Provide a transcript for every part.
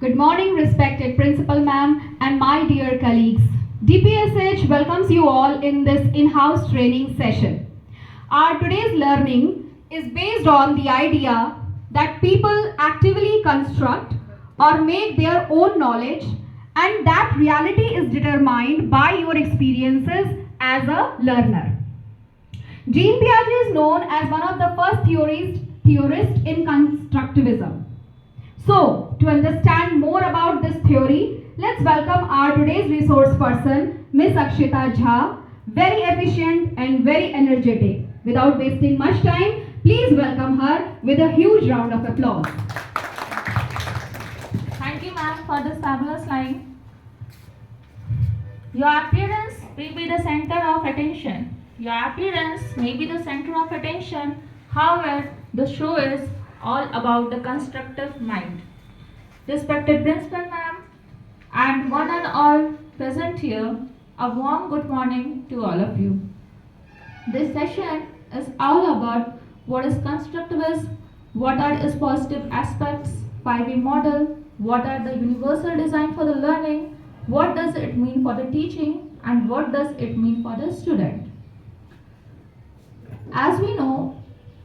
Good morning, respected Principal Ma'am and my dear colleagues. DPSH welcomes you all in this in-house training session. Our today's learning is based on the idea that people actively construct or make their own knowledge, and that reality is determined by your experiences as a learner. Jean Piaget is known as one of the first theorists in constructivism. So, to understand more about this theory, let's welcome our today's resource person, Miss Akshita Jha, very efficient and very energetic. Without wasting much time, please welcome her with a huge round of applause. Thank you, ma'am, for this fabulous line. Your appearance may be the center of attention. Your appearance may be the center of attention. However, the show is all about the constructive mind. Respected Principal Ma'am and one and all present here, a warm good morning to all of you. This session is all about what is constructivism, what are its positive aspects, 5E model, what are the universal design for the learning, what does it mean for the teaching, and what does it mean for the student. As we know,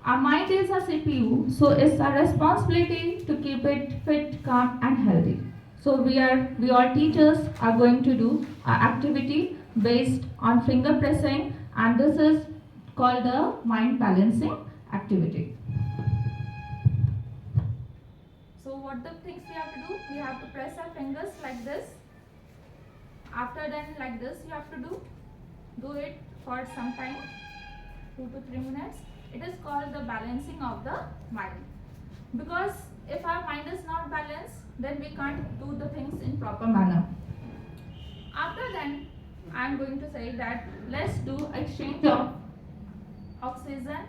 our mind is a CPU, so it's our responsibility to keep it fit, calm, and healthy. So we all teachers are going to do an activity based on finger pressing, and this is called the mind balancing activity. So what the things we have to do? We have to press our fingers like this. After then like this you have to do it for some time, 2 to 3 minutes. It is called the balancing of the mind. Because if our mind is not balanced, then we can't do the things in proper manner. After then, I am going to say that let's do exchange of oxygen.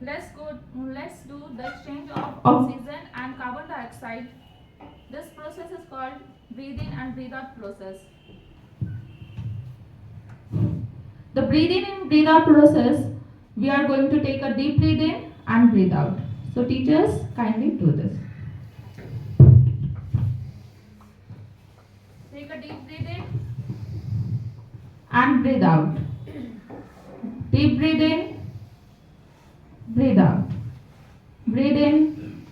Let's do the exchange of oxygen and carbon dioxide. This process is called breathe in and breathe out process. The breathe in and breathe out process, we are going to take a deep breathe in and breathe out. So teachers, kindly do this. Take a deep breathe in and breathe out. Deep breathe in, breathe out. Breathe in,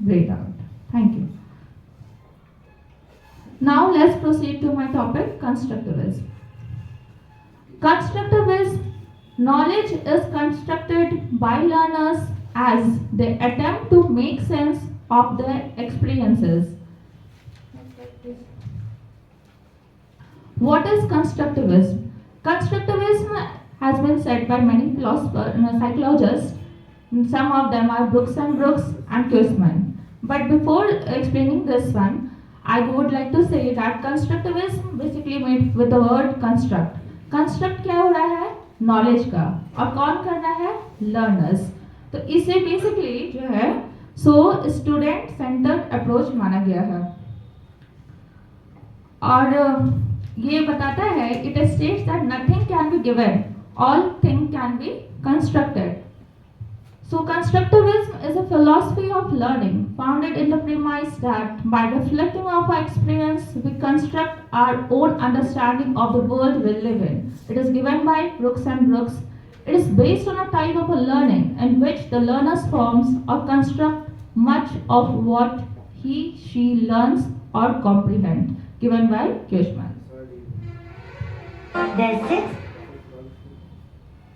breathe out. Thank you. Now let's proceed to my topic, constructivism. Constructivism, knowledge is constructed by learners as they attempt to make sense of their experiences. What is constructivism? Constructivism has been said by many philosophers and psychologists. Some of them are Brooks and Kuhlman. But before explaining this one, I would like to say that constructivism basically made with the word construct. Construct क्या हो रहा है? Knowledge का. और कौन करना है? Learners. तो इसे बेसिकली जो है सो स्टूडेंट सेंटर्ड अप्रोच माना गया है. और ये बताता है it states that nothing can be given, all thing can be constructed. So constructivism is a philosophy of learning founded in the premise that by reflecting of our experience, we construct our own understanding of the world we live in. It is given by Brooks and Brooks. It is based on a type of a learning in which the learner forms or construct much of what she learns or comprehend. Given by Kuhlman. The six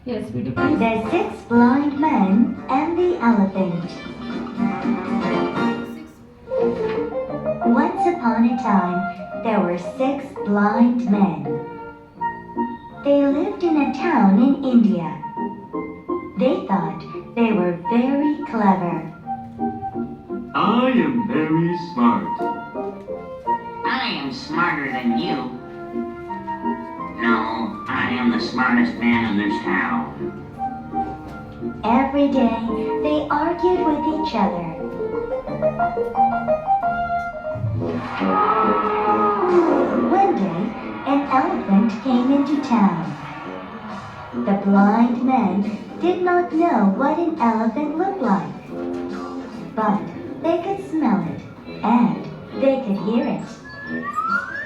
Yes, we do please. The six blind men and the elephant. Once upon a time, there were 6 blind men. They lived in a town in India. They thought they were very clever. I am very smart. I am smarter than you. No, I am the smartest man in this town. Every day, they argued with each other. One day, an elephant came into town. The blind men did not know what an elephant looked like. and they could hear it.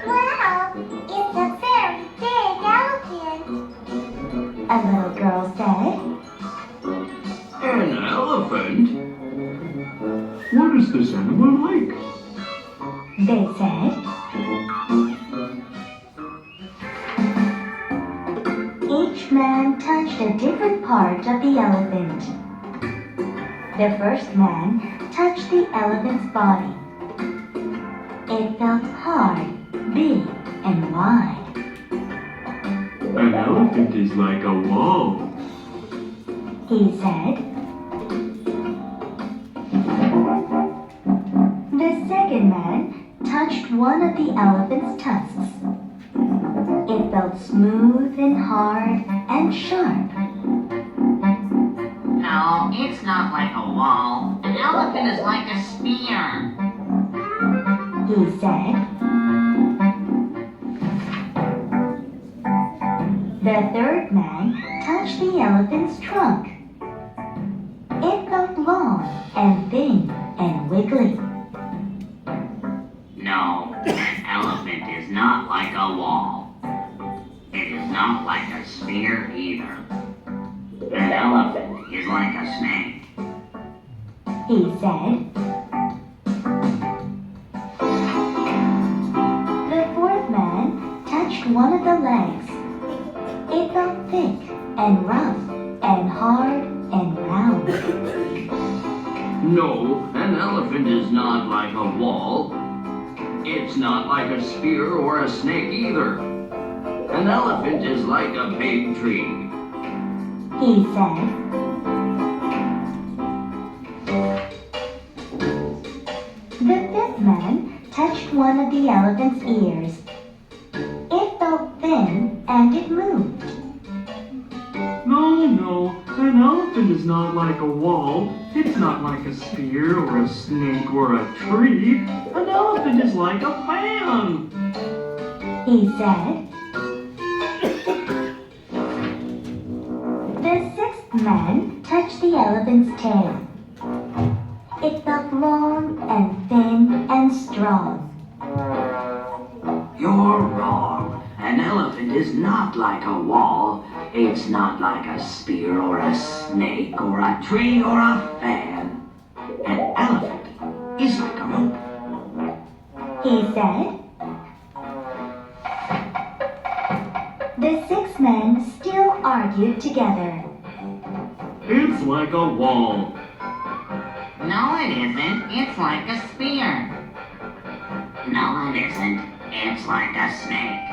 Wow, it's a very big elephant. A little girl said, An elephant? What is this animal like? they said. Each man touched a different part of the elephant. The first man touched the elephant's body. It felt hard, big, and wide. An elephant is like a wall. He said. The second man touched one of the elephant's tusks. It felt smooth and hard and sharp. No, it's not like a wall. An elephant is like a spear. He said. The third man touched the elephant's trunk. It felt long and thin and wiggly. No, an elephant is not like a wall. It is not like a spear either. An elephant is like a snake. He said. The fourth man touched one of the legs. It felt thick and rough and hard and round. No, an elephant is not like a wall. It's not like a spear or a snake either. An elephant is like a big tree. He said. The fifth man touched one of the elephant's ears. It felt thin and it moved. No, an elephant is not like a wall. It's not like a spear or a snake or a tree. An elephant is like a fan. He said. The sixth man touched the elephant's tail. It felt long and thin and strong. You're wrong. An elephant is not like a wall. It's not like a spear or a snake or a tree or a fan. An elephant is like a rope. He said. The six men still argued together. It's like a wall. No, it isn't. It's like a spear. No, it isn't. It's like a snake.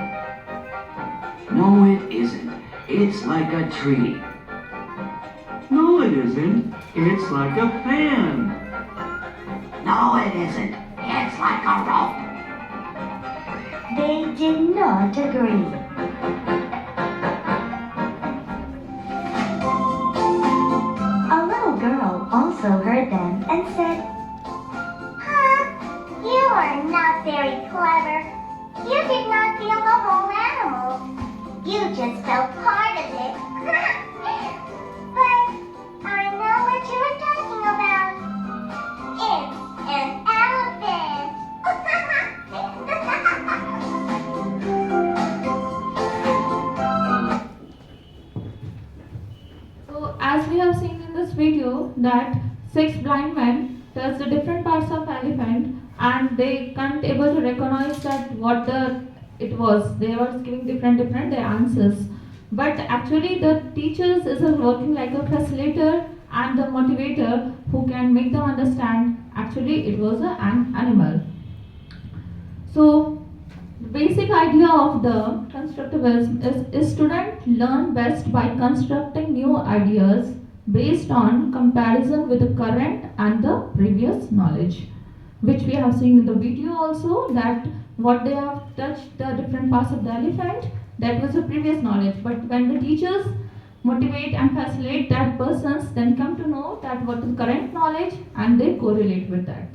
No, it isn't. It's like a tree. No, it isn't. It's like a fan. No, it isn't. It's like a rope. They did not agree. A little girl also heard them and said, Huh? You are not very clever. You did not feel the whole animal. You just felt part of it. But I know what you were talking about. It's an elephant. So as we have seen in this video that 6 blind men touched the different parts of elephant and they can't able to recognize that what it was. They were giving different their answers. But actually the teachers is working like a facilitator and the motivator who can make them understand actually it was an animal. So the basic idea of the constructivism is students learn best by constructing new ideas based on comparison with the current and the previous knowledge, which we have seen in the video also, that what they have touched the different parts of the elephant, that was the previous knowledge. But when the teachers motivate and facilitate that persons, then come to know that what is current knowledge and they correlate with that.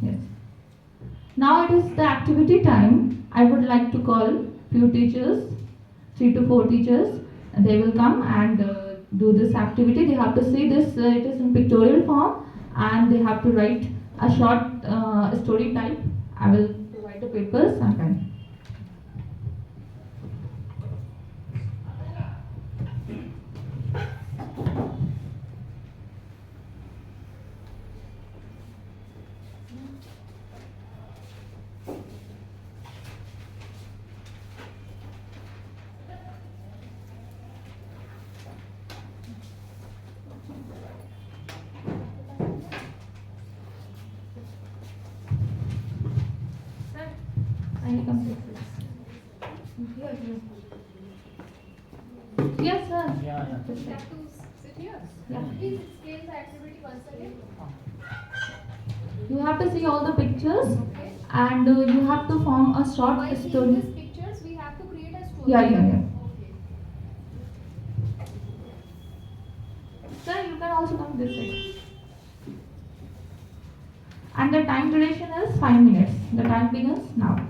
Yes. Now it is the activity time. I would like to call few teachers, 3 to 4 teachers. They will come and do this activity. They have to see this, it is in pictorial form, and they have to write a short story time. I will provide the papers and pen. Sir, I complete this. Here, here. Yes, sir. Yeah. This side. have to sit here. Yeah. Please explain the activity once again. You have to see all the pictures Okay. and you have to form a short By seeing story. these pictures, we have to create a story. Yeah. Okay. Sir, you can also come this side. And the time duration is 5 minutes. The time begins now.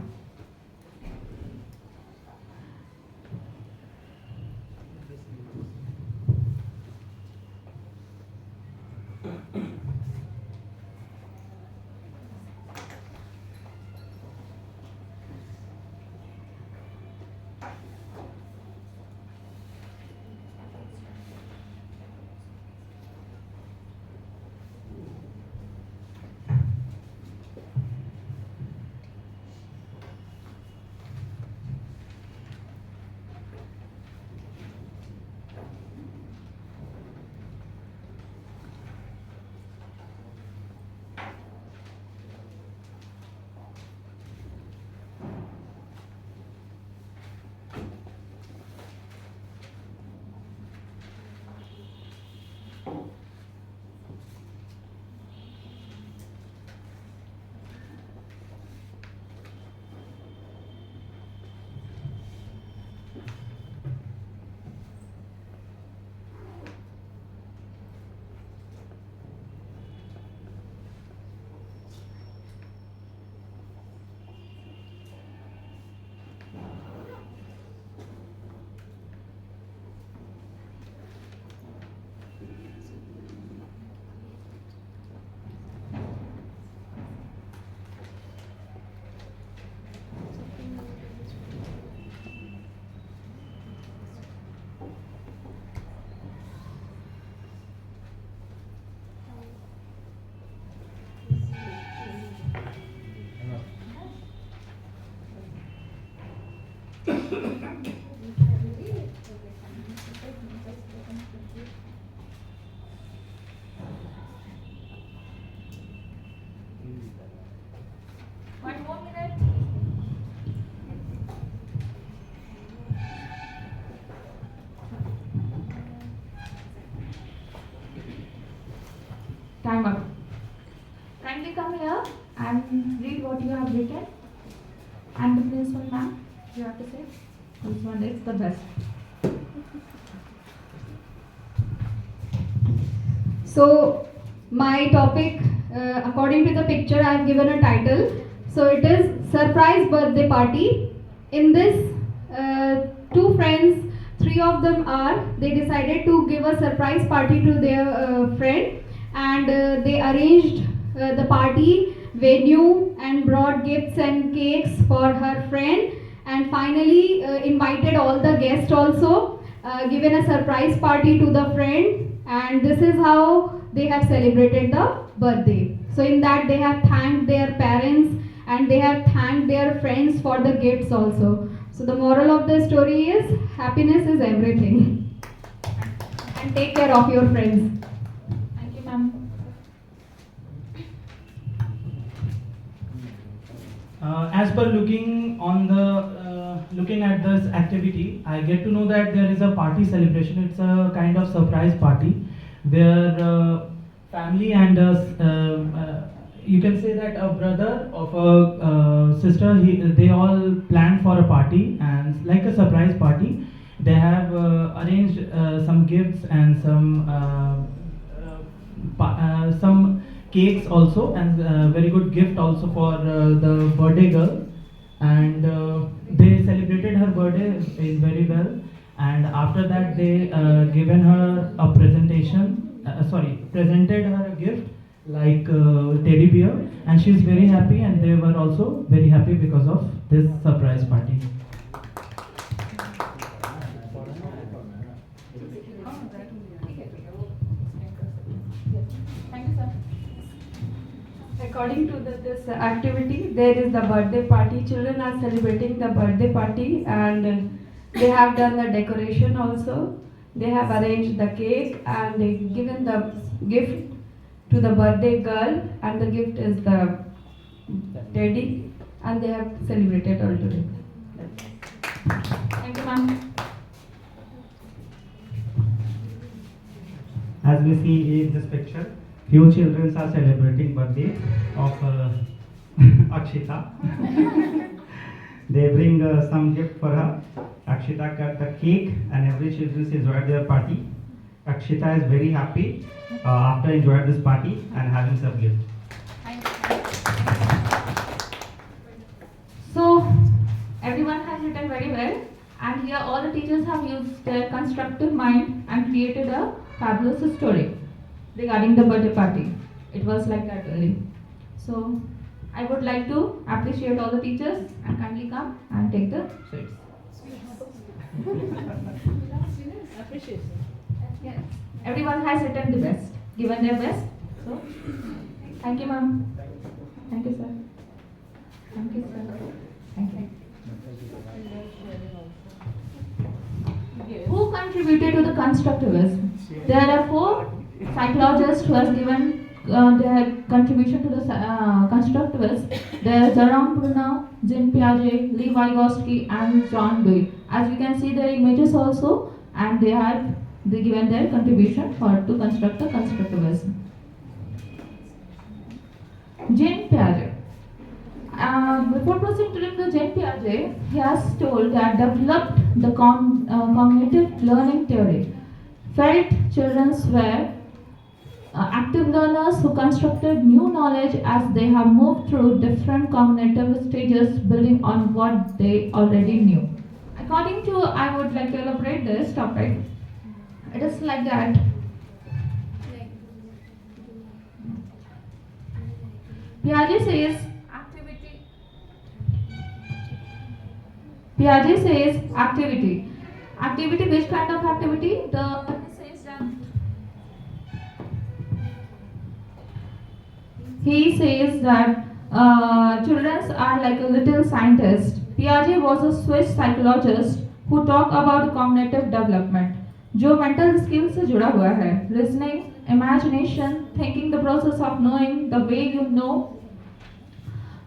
One more minute. Time up. Kindly come here and read what you have written. And the principal ma'am, you have to say this one is the best. So, my topic, according to the picture, I have given a title. So, it is Surprise Birthday Party. In this, two friends, three of them they decided to give a surprise party to their friend, and they arranged the party venue and brought gifts and cakes for her friend, and finally invited all the guests also, given a surprise party to the friend, and this is how they have celebrated the birthday. So in that they have thanked their parents and they have thanked their friends for the gifts also. So the moral of the story is happiness is everything. And take care of your friends. Thank you, ma'am. As per looking at this activity, I get to know that there is a party celebration. It's a kind of surprise party where family and you can say that a brother of a sister, they all planned for a party, and like a surprise party, they have arranged some gifts and some cakes also, and very good gift also for the birthday girl, and they celebrated her birthday very well, and after that they presented her a gift, like teddy bear, and she's very happy, and they were also very happy because of this surprise party. Thank you, sir. According to this activity, there is the birthday party. Children are celebrating the birthday party, and they have done the decoration also. They have arranged the cake and they given the gift to the birthday girl, and the gift is the teddy, and they have celebrated all together. Thank you, ma'am. As we see in this picture, few children are celebrating birthday of Akshita. They bring some gift for her. Akshita cut the cake and every children enjoyed their party. Akshita is very happy after enjoying this party and having some gift. So, everyone has written very well, and here all the teachers have used their constructive mind and created a fabulous story regarding the birthday party. It was like that only. So, I would like to appreciate all the teachers and kindly come and take the sweets. Appreciation. Yes. Everyone has written the best, given their best. So, thank you, ma'am. Thank you, sir. Thank you, sir. Thank you. Who contributed to the constructivism? There are four psychologists who has given their contribution to the constructivism. There is Jerome Bruno, Jean Piaget, Lev Vygotsky, and John Dewey. As you can see their images also, and they given their contribution to construct the constructivism. Jean Piaget. Before proceeding to Jean Piaget, he has told that developed the cognitive learning theory. Felt children were active learners who constructed new knowledge as they have moved through different cognitive stages building on what they already knew. According to, I would like to elaborate this topic. It is like that. Piaget says activity. Activity, which kind of activity? He says that children are like a little scientist. Piaget was a Swiss psychologist who talked about cognitive development, जो mental skills से जुड़ा हुआ है, listening, imagination, thinking, the process of knowing, the way you know.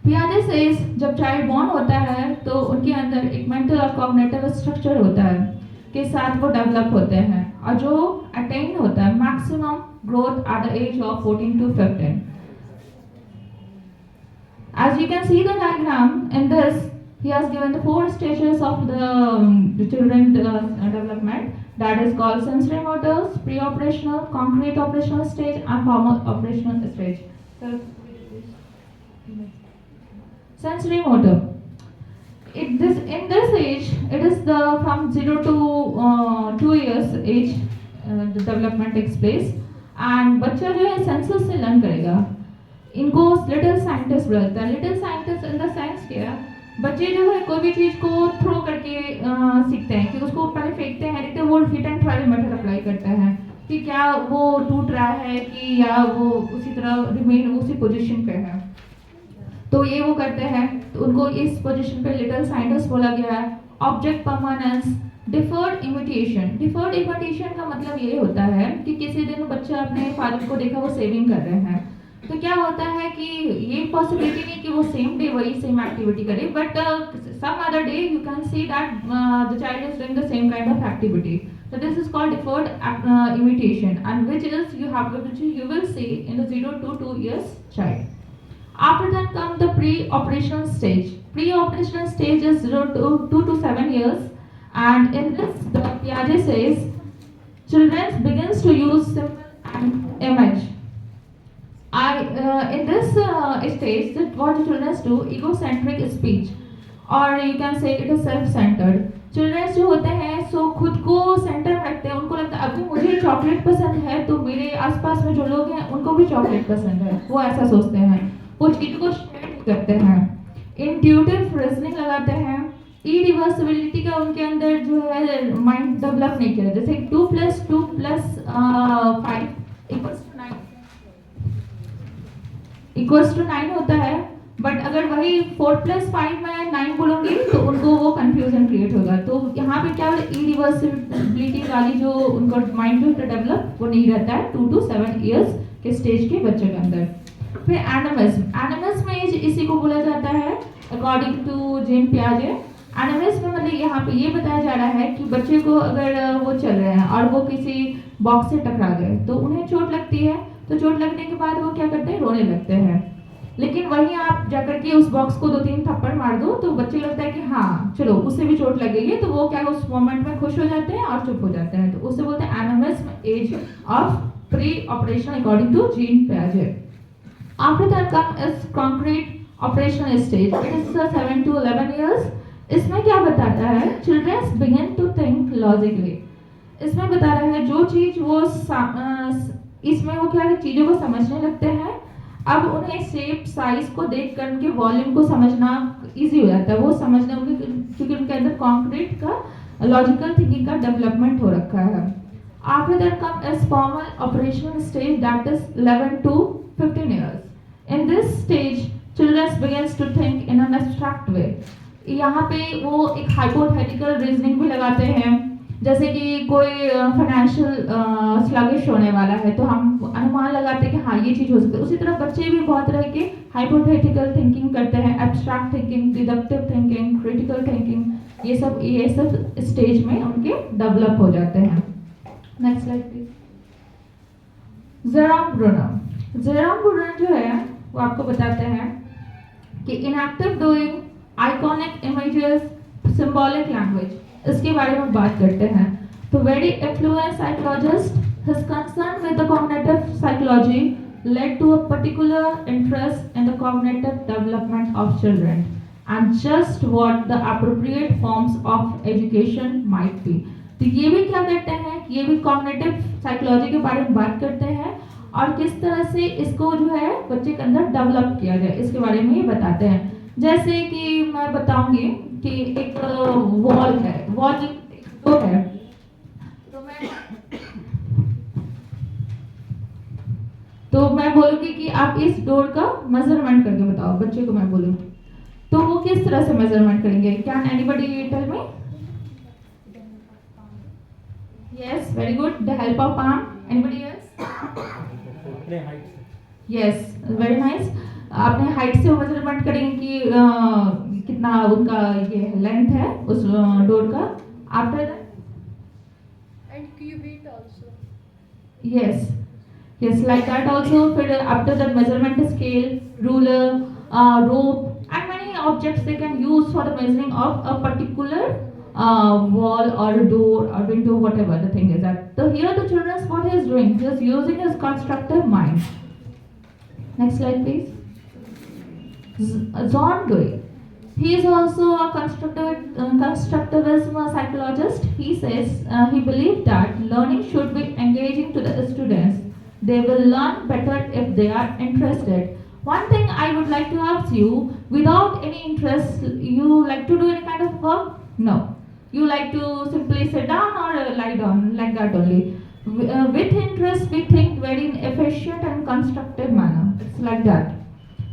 Piaget says जब child born होता है तो उनके अंदर एक mental और cognitive structure होता है के साथ वो develop होते हैं और जो attain होता है maximum growth at the age of 14 to 15. As you can see the diagram in this, he has given the four stages of the children development, that is called sensory motors, pre-operational, concrete operational stage, and formal operational stage. So, sensory motor. In this age, it is from 0 to 2 years age the development takes place, and बच्चा जो है senses से learn करेगा. इनको little scientist बोलता है. Little scientist in the sense क्या, बच्चे जो है कोई भी चीज़ को थ्रो करके सीखते हैं कि उसको पहले फेंकते हैं, देखते हैं वो hit and trial method apply करते हैं कि क्या वो टूट रहा है कि या वो उसी तरह रिमेन उसी पोजीशन पे है, तो ये वो करते हैं, तो उनको इस पोजीशन पे लिटिल साइंटिस्ट बोला गया है. Object permanence, deferred imitation. Deferred imitation का मतलब ये होता है कि किसी दिन बच्चा अपने फादर को देखा वो सेविंग कर रहे हैं, तो क्या होता है कि ये पॉसिबिलिटी नहीं कि वो सेम डे वही सेम एक्टिविटी करे, but some other day you can see that the child is doing the same kind of activity. So this is called deferred imitation, and which you will see in the 0 to 2 years child. After that comes the pre-operational stage. Pre-operational stage is 0 to 2 to 7 years, and in this the Piaget says children begins to use symbol and image. In this stage, what the children do, egocentric speech, or you can say it is self-centered. Childrens जो होते हैं सो खुद को centre में रखते हैं, उनको लगता है अभी मुझे चॉकलेट पसंद है तो मेरे आसपास में जो लोग हैं उनको भी चॉकलेट पसंद है, वो ऐसा सोचते हैं, वो चीज़ को शेयर करते हैं, इंट्यूटिव रीजनिंग लगाते हैं, इरिवर्सिबिलिटी का उनके अंदर जो है माइंड डेवलप नहीं किया, जैसे 2 + 2 + 5 इक्वल्स टू 9 होता है, बट अगर वही 4 + 5 में 9 बोलूंगी तो उनको वो कंफ्यूजन क्रिएट होगा। तो यहाँ पे क्या इरिवर्सिबिलिटी वाली जो उनका माइंड जो डेवलप वो नहीं रहता है 2 to 7 इयर्स के स्टेज के बच्चे के अंदर। फिर एनिमिज्म में इसी को बोला जाता है अकॉर्डिंग टू जीन पियाजे। एनिमिज्म में मतलब यहाँ पे ये बताया जा रहा है कि बच्चे को अगर वो चल रहे हैं और वो किसी बॉक्स से टकरा गए तो उन्हें चोट लगती है, तो चोट लगने के बाद वो क्या करते हैं, रोने लगते हैं। लेकिन वहीं आप जाकर के उस बॉक्स को 2-3 थप्पड़ मार दो तो बच्चे लगता है कि हाँ चलो उससे भी चोट लगेगी, तो वो क्या उस मोमेंट में खुश हो जाते हैं और चुप हो जाते हैं। तो उससे बोलते हैं animism age of pre operation according to Jean पियाजे। After that comes is concrete operational stage. It is 7 to 11 years. इसमें क्या बताता है, children begin to think logically. इसमें बता रहा है जो चीज वो इसमें वो क्या है, चीजों को समझने लगते हैं। अब उन्हें शेप साइज को देख कर उनके वॉल्यूम को समझना इजी हो जाता है, वो समझने क्योंकि उनके अंदर कॉन्क्रीट का लॉजिकल थिंकिंग का डेवलपमेंट हो रखा है। After that comes is formal operational stage, that is 11 to 15 years. In this stage, children begins to think in an abstract way. यहाँ पे वो एक hypothetical reasoning भी लगाते हैं, जैसे कि कोई फाइनेंशियल स्लगिश होने वाला है तो हम अनुमान लगाते हैं कि हाँ ये चीज़ हो सकती है। उसी तरह बच्चे भी बहुत तरह के हाइपोथेटिकल थिंकिंग करते हैं, abstract thinking, deductive thinking, critical thinking, ये सब स्टेज में उनके डेवलप हो जाते हैं। Next slide please. Jerome Bruner जो है वो आपको बताते हैं कि inactive doing, iconic images, symbolic language, इसके बारे में बात करते हैं। तो very influence psychologist, his concern with the cognitive psychology led to a particular interest in the cognitive development of children and just what the appropriate forms of education might be. तो ये भी क्या करते हैं, ये भी कॉग्निटिव साइकोलॉजी के बारे में बात करते हैं और किस तरह से इसको जो है बच्चे के अंदर डेवलप किया जाए इसके बारे में ये बताते हैं। जैसे कि मैं बताऊंगी कि एक वॉल है, वॉल तो है, तो मैं बोलूंगी कि आप इस डोर का मेजरमेंट करके बताओ, बच्चे को मैं बोलूँ तो वो किस तरह से मेजरमेंट करेंगे? Can anybody tell me? Yes, very good. The help of palm. Anybody else? Yes, very nice. आपने हाइट से मेजरमेंट करेंगे कि कितना उनका ये लेंथ है उस डोर का। After that And cubit also. yes, yes, like that also. फिर after that measurement scale, ruler, rope, and many objects they can use for the measuring of a particular wall or door or window, whatever the thing is that. So here the children, what he is doing, he is using his constructive mind. Next slide please. John Dewey, he is also a constructivism psychologist. He says he believes that learning should be engaging to the students. They will learn better if they are interested. One thing I would like to ask you, without any interest, you like to do any kind of work? No. You like to simply sit down or lie down, like that only. With interest, we think very in efficient and constructive manner. It's like that.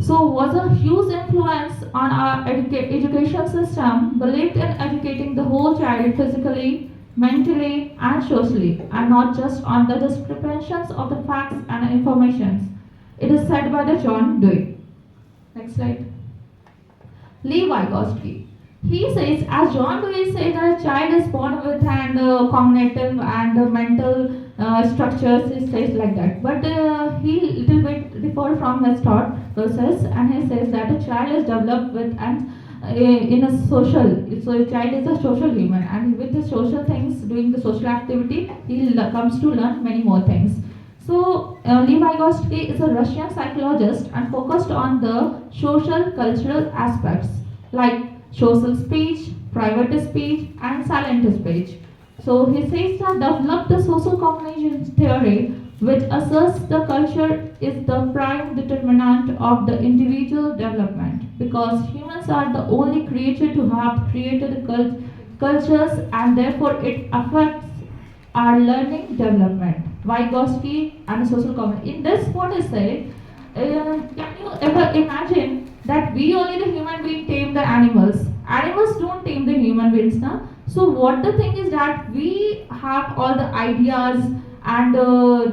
So was a huge influence on our education system, believed in educating the whole child physically, mentally and socially, and not just on the descriptions of the facts and informations. It is said by the John Dewey. Next slide. Lee Vygotsky. He says, as John Dewey says, that a child is born with and cognitive and mental structures. He says like that, but he little bit differ from his thought process, and he says that a child is developed with and in a social. So a child is a social human, and with the social things, doing the social activity, he comes to learn many more things. So Lee Vygotsky is a Russian psychologist and focused on the social cultural aspects like social speech, private speech, and silent speech. So he says that develop the social cognition theory, which asserts the culture is the prime determinant of the individual development, because humans are the only creature to have created cultures, and therefore it affects our learning development. Vygotsky and social cognition. In this, what is said, can you ever imagine that we only the human being tame the animals? Animals don't tame the human beings, na? So what the thing is that we have all the ideas and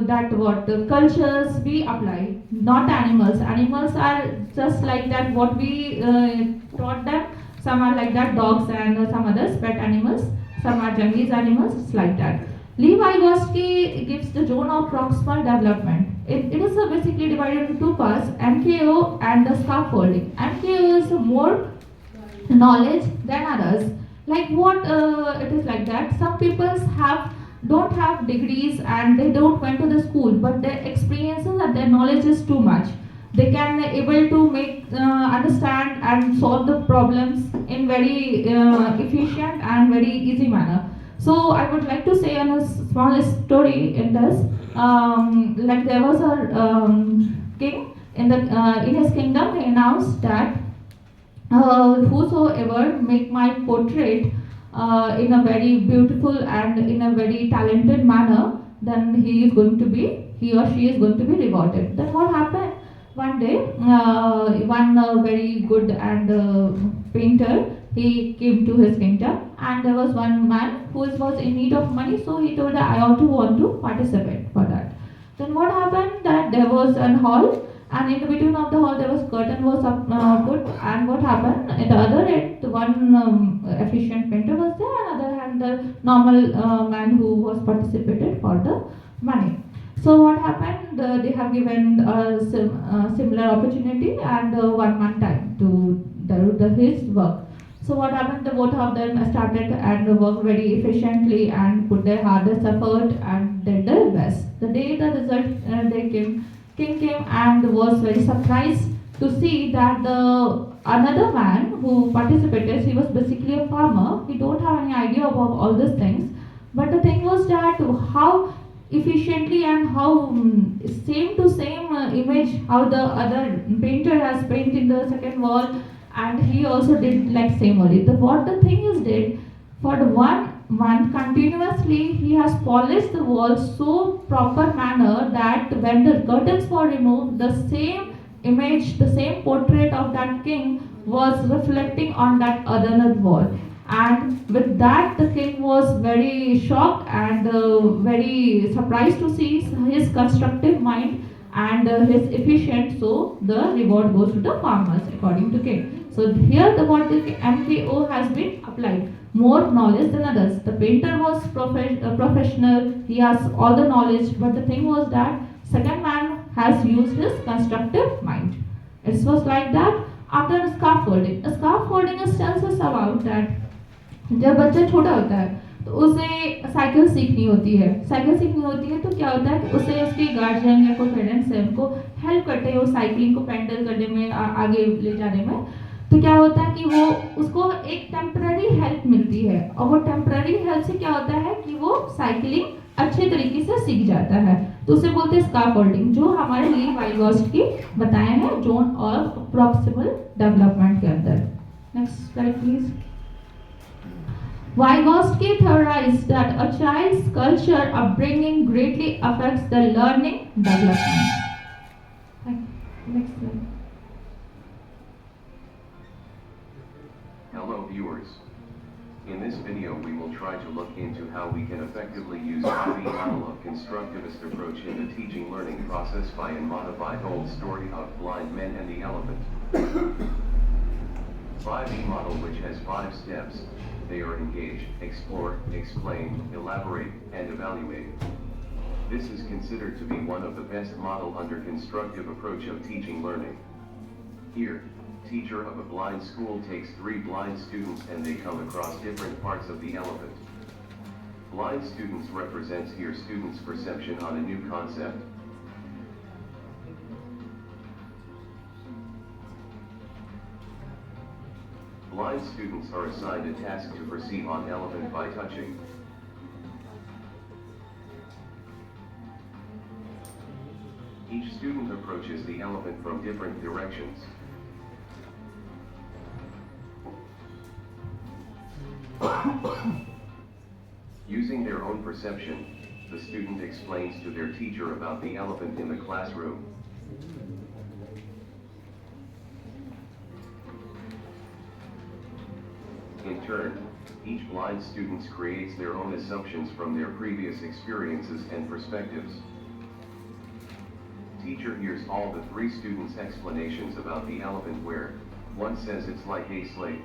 that what the cultures we apply, not animals. Animals are just like that. What we taught them. Some are like that, dogs and some others pet animals. Some are Chinese animals. It's like that. Lee Vygotsky gives the zone of proximal development. It is basically divided into two parts, MKO and the scaffolding. MKO is more knowledge than others. Like what it is like that. Some people don't have degrees and they don't went to the school, but their experiences and their knowledge is too much. They can able to make understand and solve the problems in very efficient and very easy manner. So I would like to say on a small story in this. Like there was a king in his kingdom. He announced that whosoever make my portrait in a very beautiful and in a very talented manner, then he or she is going to be rewarded. Then what happened? One day, one very good and painter, he came to his kingdom, and there was one man who was in need of money, so he told that I also want to participate for that. Then what happened? That there was an hall, and in between of the hall there was curtain was put, and what happened? At the other end, one efficient painter was there, and other hand the normal man who was participated for the money. So what happened? They have given a similar opportunity and 1 month time to do his work. So what happened? The both of them started and worked very efficiently and put their hardest effort and did their best. The day the result king came and was very surprised to see that the another man who participated, he was basically a farmer. He don't have any idea about all these things, but the thing was that how efficiently and how same to same image how the other painter has painted in the second wall, and he also did like same only. What the thing is did for the 1 month continuously, he has polished the walls so proper manner that when the curtains were removed, the same image, the same portrait of that king was reflecting on that other wall. And with that, the king was very shocked and very surprised to see his constructive mind and his efficient. So the reward goes to the farmers according to king. So here the what the MKO has been applied. More knowledge than others. The painter was professional. He has all the knowledge, but the thing was that second man has used his constructive mind. It was like that. After scaffolding, scaffolding is tells us about that. जब बच्चा छोटा होता है तो उसे cycle सीखनी होती है। साइकिल सीखनी होती है तो क्या होता है कि उसे उसके गार्जियन या कोई पेरेंट्स है उनको हेल्प करते हैं वो साइकिलिंग को पैडल करने में आगे ले जाने में। तो क्या होता है कि वो उसको एक टेम्पररी हेल्प मिलती है, और वो टेम्पररी हेल्प से क्या होता है कि वो साइकिलिंग अच्छे तरीके से सीख जाता है। तो उसे बोलते हैं स्काफोल्डिंग, जो हमारे ली वाइगोस्की बताए हैं जोन और प्रॉक्सिमल डेवलपमेंट के अंदर। Next slide please. Vygotsky theorized that a child's culture upbringing greatly affects the learning development. Next slide. Hello viewers. In this video we will try to look into how we can effectively use 5E model of constructivist approach in the teaching learning process by a modified old story of blind men and the elephant. 5E model, which has 5 steps. They are engage, explore, explain, elaborate, and evaluate. This is considered to be one of the best model under constructive approach of teaching learning. Here, teacher of a blind school takes 3 blind students and they come across different parts of the elephant. Blind students represents here students' perception on a new concept. Blind students are assigned a task to perceive on elephant by touching. Each student approaches the elephant from different directions. Using their own perception, the student explains to their teacher about the elephant in the classroom. In turn, each blind student creates their own assumptions from their previous experiences and perspectives. Teacher hears all the three students' explanations about the elephant where one says it's like a slate.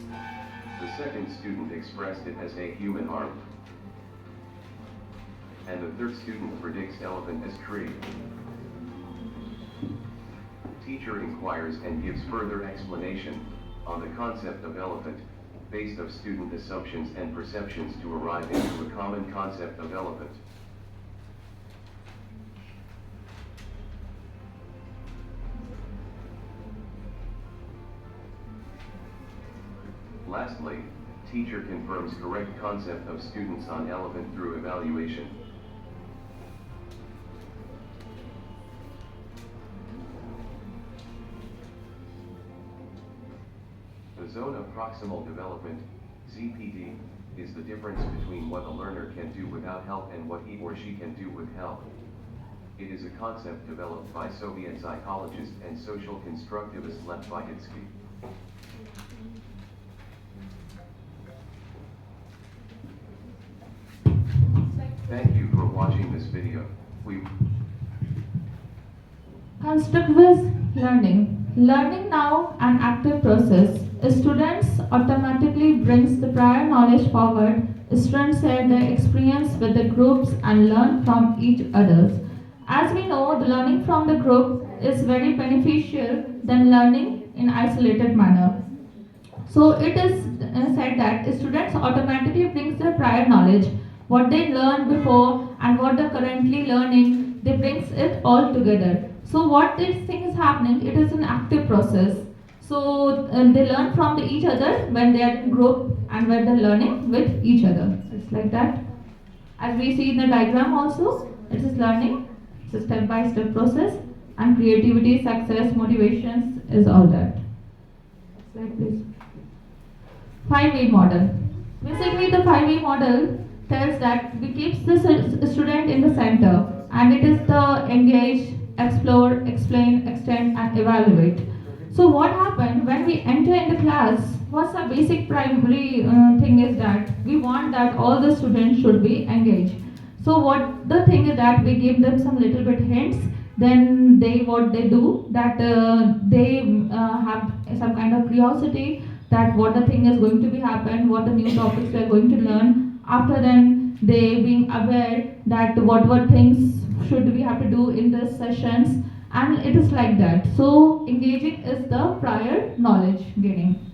The second student expressed it as a human arm. And the third student predicts elephant as tree. Teacher inquires and gives further explanation on the concept of elephant, based of student assumptions and perceptions to arrive into a common concept of elephant. Lastly, teacher confirms correct concept of students on elephant through evaluation. The zone of proximal development, ZPD, is the difference between what a learner can do without help and what he or she can do with help. It is a concept developed by Soviet psychologist and social constructivist Lev Vygotsky. Thank you for watching this video. Constructivist learning. Learning now an active process. Students automatically brings the prior knowledge forward. Students share their experience with the groups and learn from each others. As we know, the learning from the group is very beneficial than learning in isolated manner. So it is said that students automatically brings their prior knowledge, what they learned before and what they're currently learning, they brings it all together. So what this thing is happening, it is an active process. So they learn from each other when they are in group and when they're learning with each other. It's like that. As we see in the diagram also, it is learning, it's a step-by-step process, and creativity, success, motivations is all that. Slide please. 5V model. Basically the 5V model tells that we keep the student in the center, and it is the engage, explore, explain, extend and evaluate. So what happened when we enter in the class, what's the basic primary thing is that we want that all the students should be engaged. So what the thing is that we give them some little bit hints, then what they do that they have some kind of curiosity that what the thing is going to be happen, what the new topics we are going to learn. After then they being aware that what things should we have to do in the sessions, and it is like that. So engaging is the prior knowledge gaining.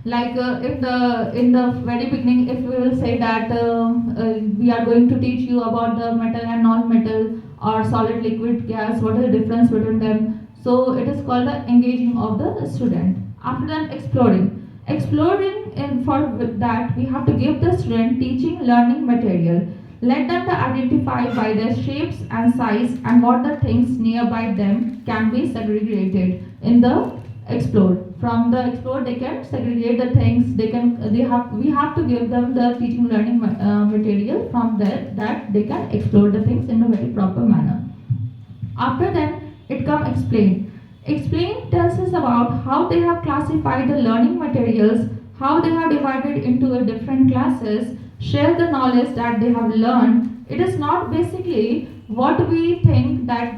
Like in the very beginning, if we will say that we are going to teach you about the metal and non-metal or solid, liquid, gas, what is the difference between them. So it is called the engaging of the student. After that, exploring. Exploring, and for that we have to give the student teaching learning material. Let them to identify by their shapes and size and what the things nearby them can be segregated in the explore. From the explore they can segregate the things. We have to give them the teaching learning material from there that they can explore the things in a very proper manner. After then it comes explain. Explain tells us about how they have classified the learning materials, how they have divided into a different classes, share the knowledge that they have learned. It is not basically what we think that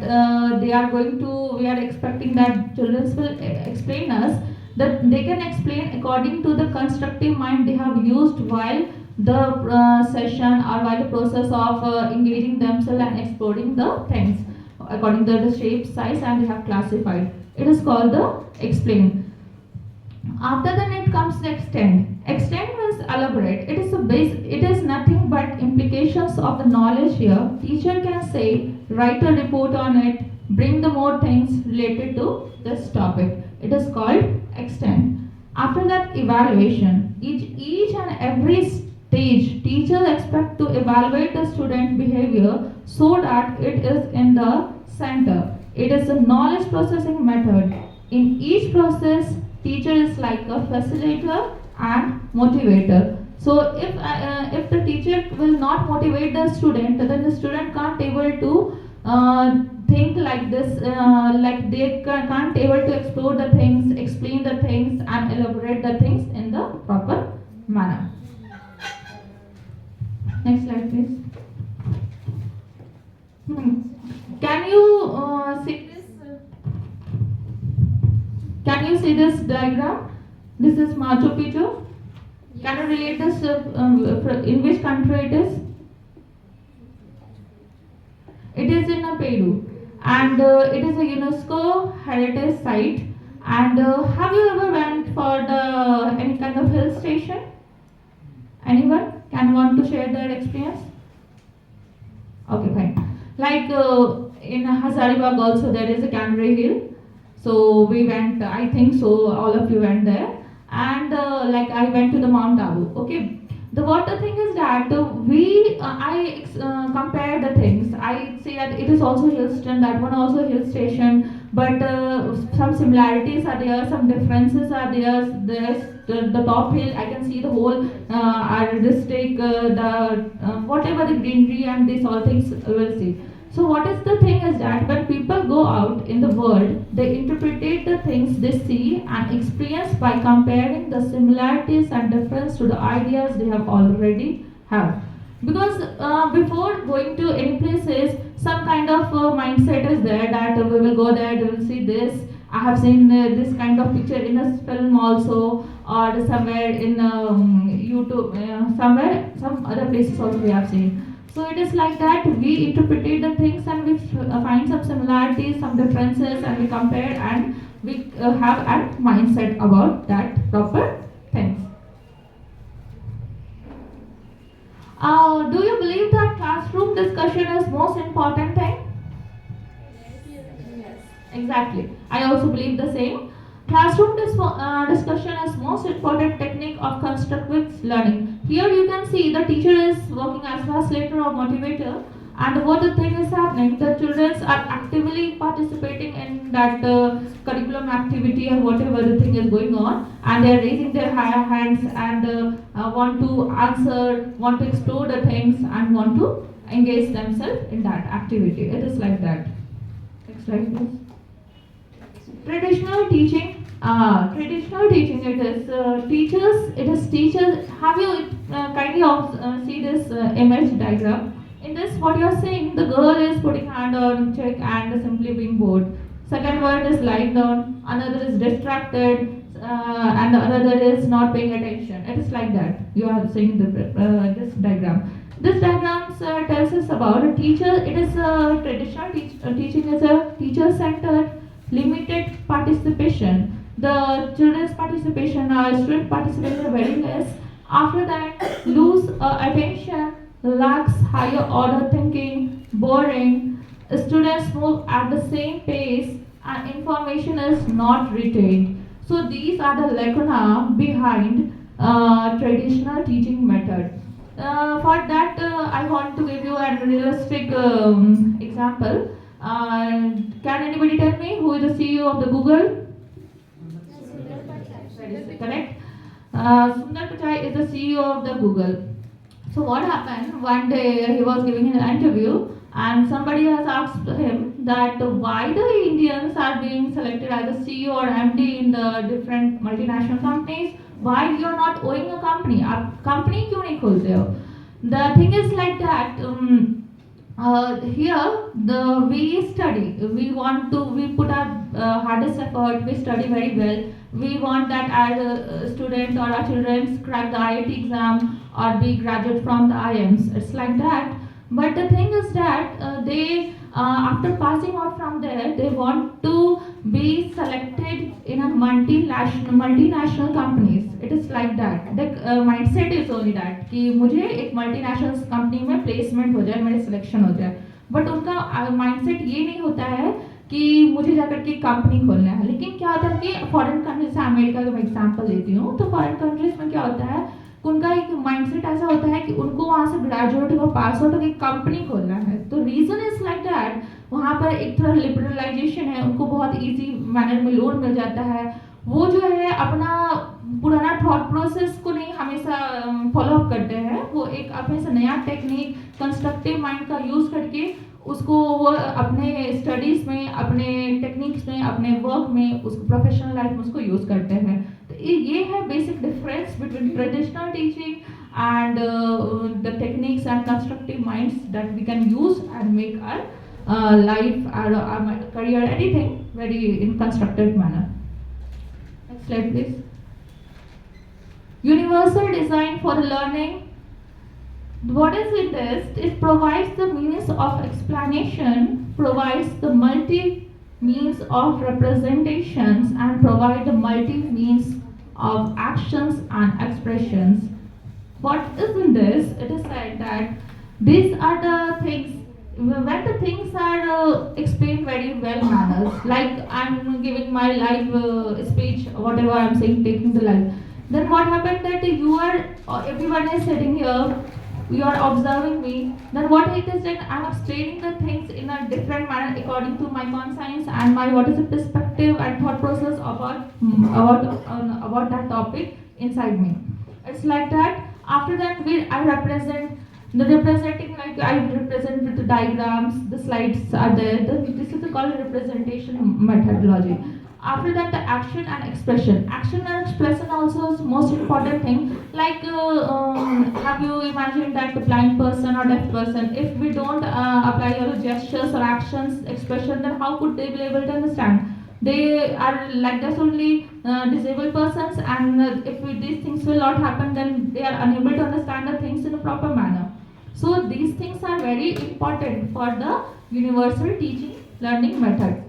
we are expecting that children will explain us, that they can explain according to the constructive mind they have used while the session or while the process of engaging themselves and exploring the things according to the shape, size, and they have classified. It is called the explain. After that it comes the extend. Extend means elaborate. It is a base. It is nothing but implications of the knowledge here. Teacher can say, write a report on it, bring the more things related to this topic. It is called extend. After that, evaluation. Each and every stage, teachers expect to evaluate the student behavior so that it is in the center. It is a knowledge processing method. In each process, teacher is like a facilitator and motivator. So if the teacher will not motivate the student, then the student can't able to think like this, like they can't able to explore the things, explain the things, and elaborate the things in the proper manner. Next slide, please. Can you see this? Can you see this diagram? This is Machu Picchu. Can you relate this? In which country it is? It is in Peru, and it is a UNESCO heritage site. And have you ever went for the any kind of hill station? Anyone can want to share their experience? Okay, fine. Like in Hazaribagh also there is a Canary Hill. So we went. I think so. All of you went there, and like I went to the Mount Abu. Okay. The water thing is that I compare the things. I say that it is also hill station, that one also hill station, but some similarities are there, some differences are there. There's the top hill. I can see the whole artistic, whatever the greenery and these all things will see. So what is the thing is that when people go out in the world, they interpret the things they see and experience by comparing the similarities and difference to the ideas they have already have. Because before going to any places, some kind of mindset is there that we will go there, we will see this. I have seen this kind of picture in a film also, or somewhere in YouTube, somewhere, some other places also we have seen. So it is like that we interpret the things and we find some similarities, some differences, and we compare and we have a mindset about that proper things. Do you believe that classroom discussion is most important thing? Yes. Exactly. I also believe the same. Classroom discussion is most important technique of constructive learning. Here you can see the teacher is working as facilitator or motivator, and what the thing is happening, the children are actively participating in that curriculum activity or whatever the thing is going on, and they are raising their hands and want to answer, want to explore the things and want to engage themselves in that activity. It is like that. Next slide, please. Traditional teaching. Traditional teaching. It is teachers. It is teachers. Have you kindly see this image diagram? In this, what you are saying, the girl is putting hand on check and simply being bored. Second word is lying down. Another is distracted, and the other is not paying attention. It is like that. You are seeing this diagram. This diagram tells us about a teacher. It is a traditional teaching is a teacher-centered, limited participation. The children's participation or student participation are very less. After that, lose attention, lacks higher order thinking, boring. Students move at the same pace, and information is not retained. So these are the lacuna behind traditional teaching method. For that, I want to give you a realistic example. Can anybody tell me who is the CEO of the Google? Correct. Sundar Pichai is the CEO of the Google. So what happened? One day he was giving an interview, and somebody has asked him that why the Indians are being selected as a CEO or MD in the different multinational companies. Why you are not owning a company? A company क्यों नहीं खोलते हो? The thing is like that. Here we study. We put our hardest effort. We study very well. We want that our student or our children crack the IIT exam or be graduate from the IIMs. It's like that. But the thing is that they after passing out from there, they want to to be selected in a multinational companies. It is like that. The mindset is only that कि मुझे एक multinational company में placement हो जाए, मेरे selection हो जाए. But उनका mindset ये नहीं होता है कि मुझे जाकर के कंपनी खोलना है. लेकिन क्या होता है कि फॉरेन कंट्रीज से, अमेरिका का मैं एग्जांपल देती हूँ, तो फॉरेन कंट्रीज में क्या होता है, उनका एक माइंडसेट ऐसा होता है कि उनको वहाँ से ग्रेजुएट हो, पास हो, तो एक कंपनी खोलना है. तो रीजन इज लाइक दैट, वहाँ पर एक तरह लिबरलाइजेशन है, उनको बहुत इजी मैनर में लोन मिल जाता है. वो जो है अपना पुराना थॉट प्रोसेस को नहीं हमेशा फॉलो अप करते हैं, वो एक हमेशा नया टेक्निक कंस्ट्रक्टिव माइंड का यूज करके उसको वो अपने स्टडीज में, अपने टेक्निक्स में, अपने वर्क में, उसको प्रोफेशनल लाइफ में उसको यूज करते हैं. तो ये है basic difference between traditional teaching and the techniques and constructive minds that we can use and make our life, our career, anything very in constructive manner. Next slide, please. Universal design for learning. What is it is? It provides the means of explanation, provides the multi means of representations, and provide the multi means of actions and expressions. What is in this? It is said that these are the things. When the things are explained very well manners, like I'm giving my live speech, whatever I'm saying, taking the live, then what happened that you are, everyone is sitting here, you are observing me, then what it is that I'm explaining the things in a different manner according to my conscience and my what is the perspective and thought process about that topic inside me. It's like that. After that, I represent. The representing, like I represent with the diagrams, the slides are there. This is called representation methodology. After that, the action and expression. Action and expression also is most important thing. Like, have you imagined that the blind person or deaf person, if we don't apply your gestures or actions, expression, then how could they be able to understand? They are like this only disabled persons, and if these things will not happen, then they are unable to understand the things in a proper manner. So these things are very important for the universal teaching learning method.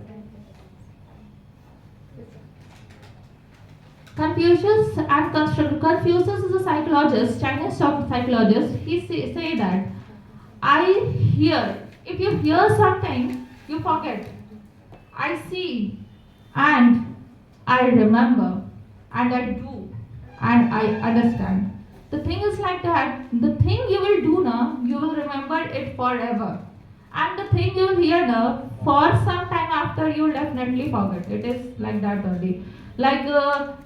Confucius and Confucius is a psychologist, Chinese psychologist. He say that if you hear something, you forget. I see and I remember and I do and I understand. The thing is like that, the thing you will do now, you will remember it forever. And the thing you will hear now, for some time after, you will definitely forget. It is like that only. Like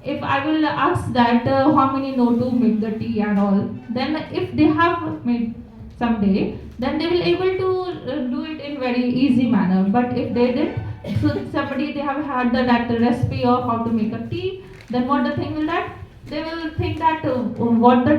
if I will ask that how many know to make the tea and all, then if they have made someday, then they will able to do it in very easy manner. But if they did, so somebody they have had that recipe of how to make a tea, then what the thing will that? They will think that what the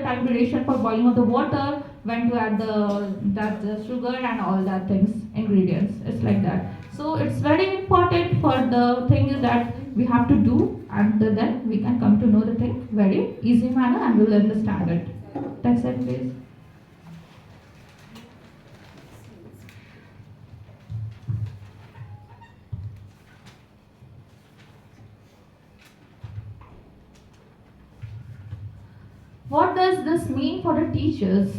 time duration for boiling of the water, when to add the sugar and all that things, ingredients. It's like that. So it's very important for the thing is that we have to do, and then we can come to know the thing very easy manner and we will understand it. Next slide, please. What does this mean for the teachers?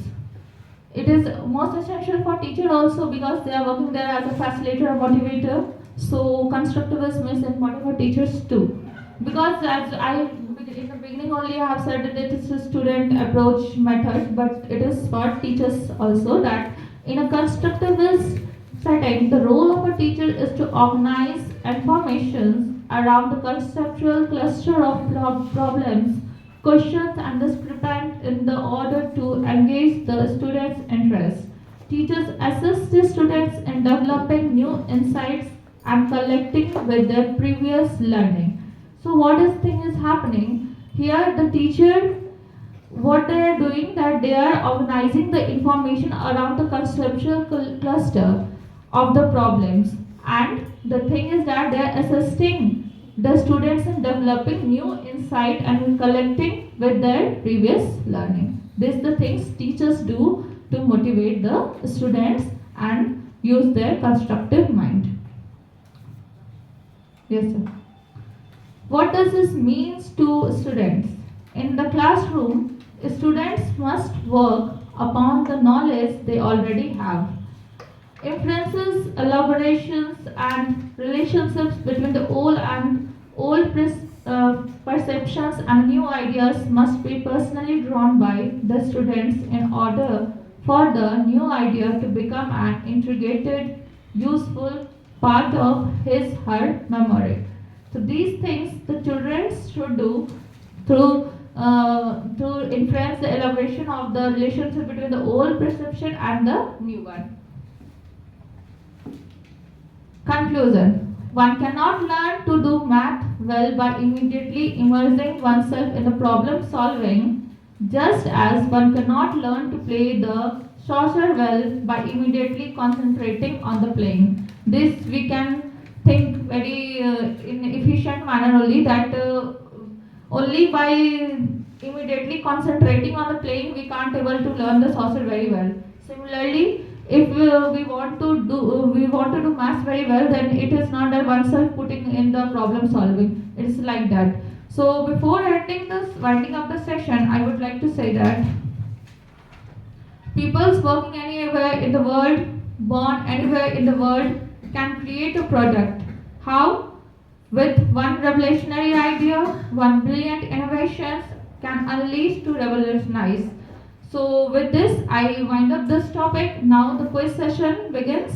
It is most essential for teacher also because they are working there as a facilitator or motivator. So constructivism is important for teachers too. Because as in the beginning only I have said that it is a student approach method, but it is for teachers also that in a constructivist setting, the role of a teacher is to organize information around the conceptual cluster of problems, questions and the script in the order to engage the students' interest. Teachers assist the students in developing new insights and collecting with their previous learning. So what is thing is happening here? The teacher, what they are doing that they are organizing the information around the conceptual cluster of the problems, and the thing is that they are assisting the students in developing new insight and collecting with their previous learning. These are the things teachers do to motivate the students and use their constructive mind. Yes, sir. What does this mean to students? In the classroom, students must work upon the knowledge they already have. Inferences, elaborations, and relationships between the old perceptions and new ideas must be personally drawn by the students in order for the new idea to become an integrated, useful part of his her memory. So these things the children should do to influence the elaboration of the relationship between the old perception and the new one. Conclusion. One cannot learn to do math well by immediately immersing oneself in the problem solving, just as one cannot learn to play the saucer well by immediately concentrating on the playing. This we can think very in efficient manner only, that only by immediately concentrating on the playing we can't able to learn the saucer very well. Similarly, if we want to do maths very well, then it is not that oneself putting in the problem solving. It's like that. So before winding up the session, I would like to say that peoples working anywhere in the world, born anywhere in the world, can create a product. How? With one revolutionary idea, one brilliant innovation can unleash to revolutionize. So with this, I wind up this topic. Now the quiz session begins.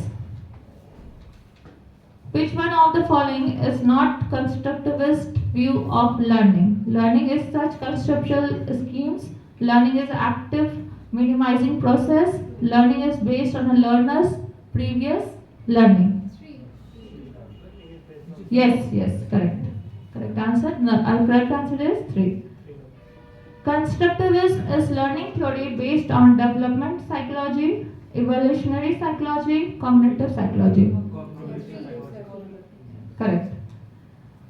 Which one of the following is not constructivist view of learning? Learning is such conceptual schemes. Learning is active, minimizing process. Learning is based on a learner's previous learning. Yes, correct. Correct answer. No, our correct answer is 3. Constructivism is learning theory based on development psychology, evolutionary psychology, cognitive psychology. Correct.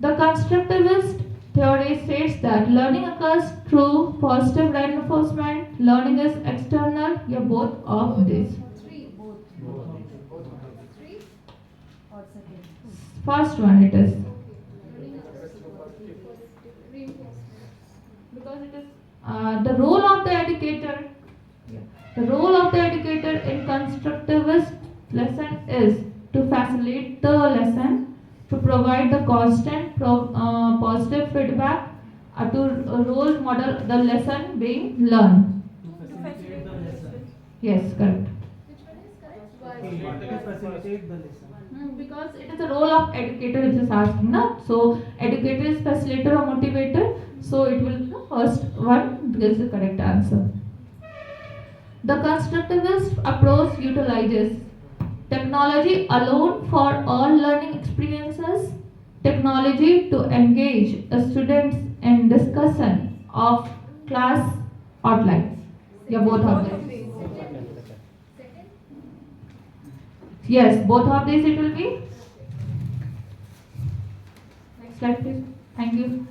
The constructivist theory states that learning occurs through positive reinforcement, learning is external, yeah, both of these. First one it is. Because it is the role of the educator. The role of the educator in constructivist lesson is to facilitate the lesson, to provide the constant positive feedback, to role model the lesson being learned. Yes, correct. To facilitate the lesson. Because it is the role of educator which is asking, na? So educator is facilitator or motivator. So it will be the first one gives the correct answer. The constructivist approach utilizes technology alone for all learning experiences, technology to engage the students in discussion of class outlines. Yeah, both of them. Yes, both of these it will be. Next slide, please. Thank you.